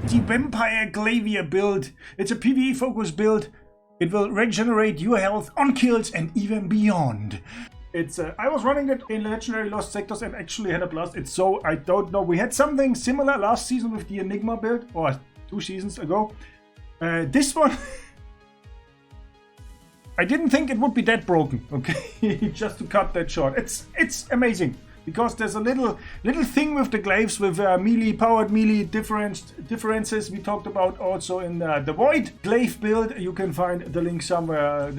the Vampire Glaivier build. It's a PvE focused build. It will regenerate your health on kills and even beyond. It's I was running it in Legendary Lost Sectors and actually had a blast. It's so, I don't know, we had something similar last season with the Enigma build, or 2 seasons ago. This one, I didn't think it would be that broken, okay, just to cut that short. It's amazing. Because there's a little thing with the glaives with powered melee differences we talked about also in the Void glaive build. You can find the link somewhere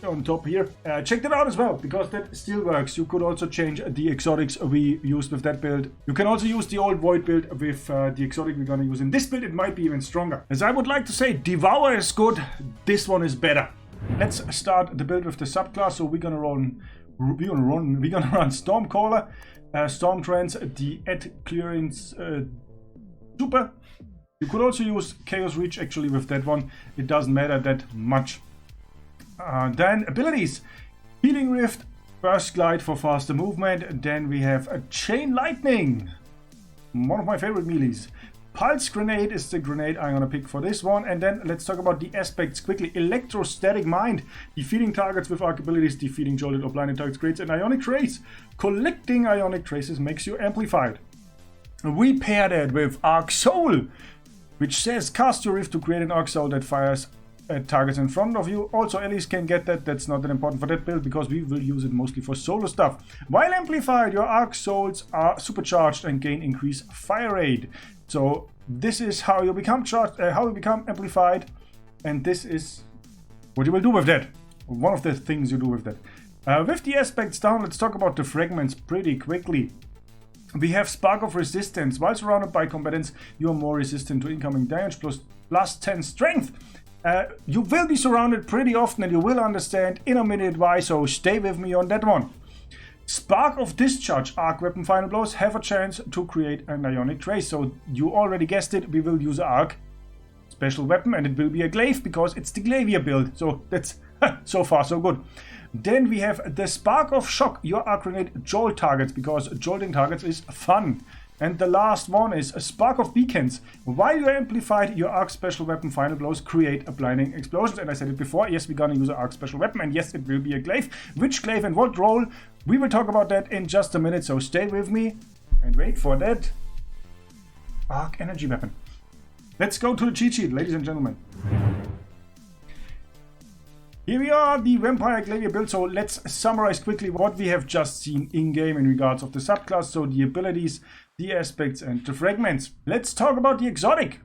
on top here. Check that out as well, because that still works. You could also change the exotics we used with that build. You can also use the old Void build with the exotic we're gonna use in this build. It might be even stronger. As I would like to say, Devour is good, this one is better. Let's start the build with the subclass. So we're gonna run Stormcaller, Stormtrance, the Ed Clearance Super. You could also use Chaos Reach actually with that one. It doesn't matter that much. Then abilities: Healing Rift, Burst Glide for faster movement. Then we have a Chain Lightning, one of my favorite melees. Pulse Grenade is the grenade I'm gonna pick for this one. And then let's talk about the aspects quickly. Electrostatic Mind. Defeating targets with arc abilities, defeating jolted or blinded targets creates an ionic trace. Collecting ionic traces makes you amplified. We pair that with Arc Soul, which says cast your rift to create an Arc Soul that fires at targets in front of you. Also, allies can get that. That's not that important for that build because we will use it mostly for solo stuff. While amplified, your Arc Souls are supercharged and gain increased fire rate. So this is how you become amplified, and this is what you will do with that. One of the things you do with that. With the aspects down, let's talk about the fragments pretty quickly. We have Spark of Resistance. While surrounded by combatants, you are more resistant to incoming damage, plus 10 strength. You will be surrounded pretty often, and you will understand in a minute why, so stay with me on that one. Spark of Discharge, Arc Weapon Final Blows have a chance to create an ionic trace. So you already guessed it, we will use Arc Special Weapon, and it will be a glaive because it's the Glaivier build. So that's so far so good. Then we have the Spark of Shock, your Arc Grenade jolt targets, because jolting targets is fun. And the last one is a Spark of Beacons. While you're amplified, your Arc Special Weapon Final Blows create a blinding explosion. And I said it before, yes, we're gonna use an Arc Special Weapon, and yes, it will be a glaive. Which glaive and what role? We will talk about that in just a minute, so stay with me and wait for that Arc Energy Weapon. Let's go to the cheat sheet, ladies and gentlemen. Here we are, the Vampire Glaivier build. So let's summarize quickly what we have just seen in-game in regards of the subclass. So the abilities, the aspects, and the fragments. Let's talk about the exotic.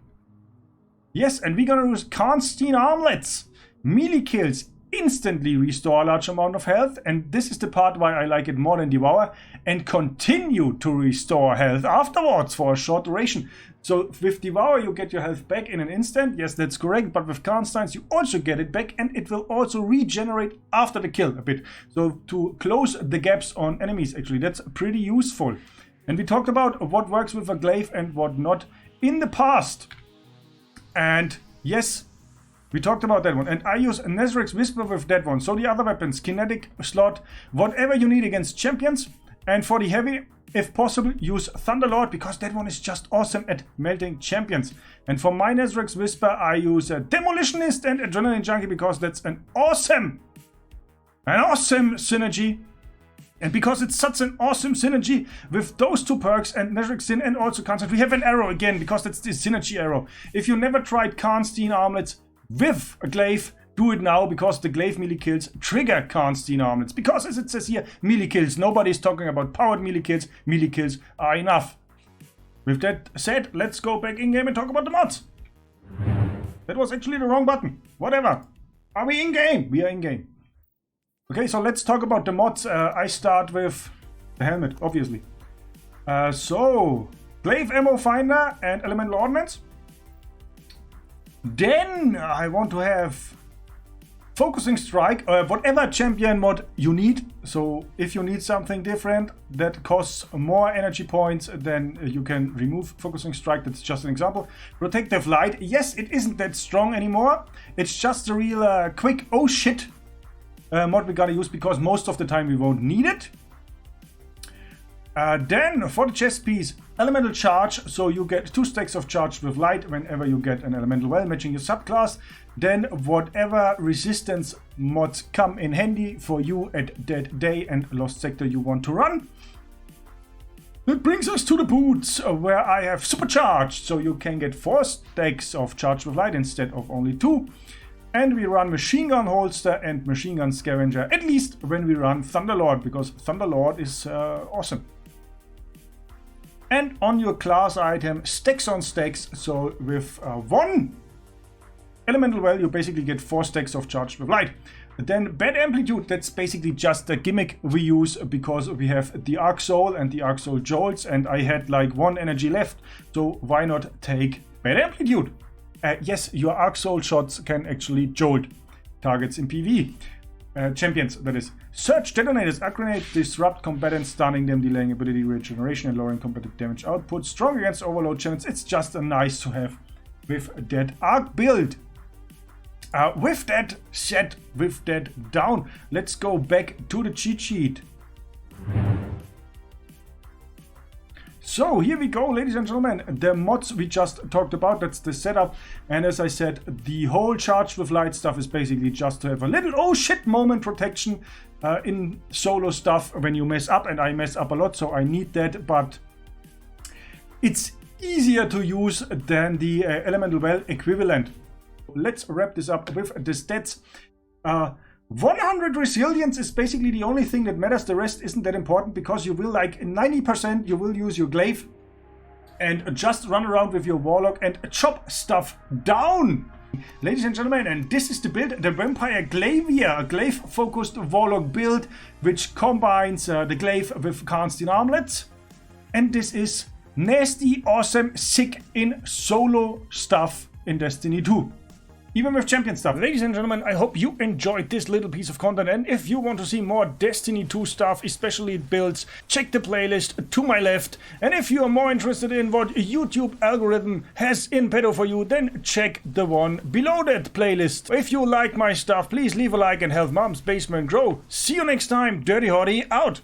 Yes, and we're gonna use Karnstein Armlets. Melee kills instantly restore a large amount of health, and this is the part why I like it more than Devour, and continue to restore health afterwards for a short duration. So with Devour you get your health back in an instant, yes, that's correct, but with Karnsteins you also get it back, and it will also regenerate after the kill a bit. So to close the gaps on enemies, actually, that's pretty useful. And we talked about what works with a glaive and what not in the past. And yes, we talked about that one. And I use Nezarec's Whisper with that one. So the other weapons, kinetic, slot, whatever you need against champions. And for the heavy, if possible, use Thunderlord, because that one is just awesome at melting champions. And for my Nezarec's Whisper, I use a Demolitionist and Adrenaline Junkie, because that's an awesome synergy. And because it's such an awesome synergy with those two perks and Nezarec's Sin and also Karnstein, we have an arrow again, because that's the synergy arrow. If you never tried Karnstein Armlets with a glaive, do it now, because the glaive melee kills trigger Karnstein Armlets. Because as it says here, melee kills. Nobody's talking about powered melee kills. Melee kills are enough. With that said, let's go back in-game and talk about the mods. That was actually the wrong button. Whatever. Are we in-game? We are in-game. Okay, so let's talk about the mods. I start with the helmet, obviously. So, Glaive Ammo Finder and Elemental Ordnance. Then I want to have Focusing Strike, whatever champion mod you need. So if you need something different that costs more energy points, then you can remove Focusing Strike. That's just an example. Protective Light. Yes, it isn't that strong anymore. It's just a real quick oh shit mod we gotta use, because most of the time we won't need it. Then for the chest piece, elemental charge, so you get 2 stacks of charged with light whenever you get an elemental well matching your subclass. Then whatever resistance mods come in handy for you at Dead Day and Lost Sector you want to run. That brings us to the boots, where I have supercharged, so you can get 4 stacks of charged with light instead of only 2. And we run machine gun holster and machine gun scavenger, at least when we run Thunderlord, because Thunderlord is awesome. And on your class item, stacks on stacks, so with 1 elemental well, you basically get 4 stacks of charged with light. Then bad amplitude, that's basically just a gimmick we use because we have the Arc Soul and the Arc Soul jolts, and I had like 1 energy left, so why not take bad amplitude? Yes, your Arc Soul shots can actually jolt targets in PvE. Champions, that is. Surge detonators, arc grenade, disrupt combatants, stunning them, delaying ability regeneration and lowering combatant damage output. Strong against overload channels, it's just a nice to have with that arc build. With that said, with that down, let's go back to the cheat sheet. So here we go, ladies and gentlemen, the mods we just talked about, that's the setup. And as I said, the whole charged with light stuff is basically just to have a little oh shit moment protection in solo stuff when you mess up, and I mess up a lot, so I need that, but it's easier to use than the elemental well equivalent. Let's wrap this up with the stats. 100 resilience is basically the only thing that matters. The rest isn't that important because you will, like 90%, you will use your glaive and just run around with your warlock and chop stuff down. Ladies and gentlemen, and this is the build, the Vampire Glaivier, a glaive focused warlock build which combines the glaive with Karnstein Armlets. And this is nasty, awesome, sick in solo stuff in Destiny 2. Even with champion stuff. Ladies and gentlemen, I hope you enjoyed this little piece of content, and if you want to see more Destiny 2 stuff, especially builds, check the playlist to my left. And if you are more interested in what YouTube algorithm has in petto for you, then check the one below that playlist. If you like my stuff, please leave a like and help Mom's Basement grow. See you next time. DirtyHotte out.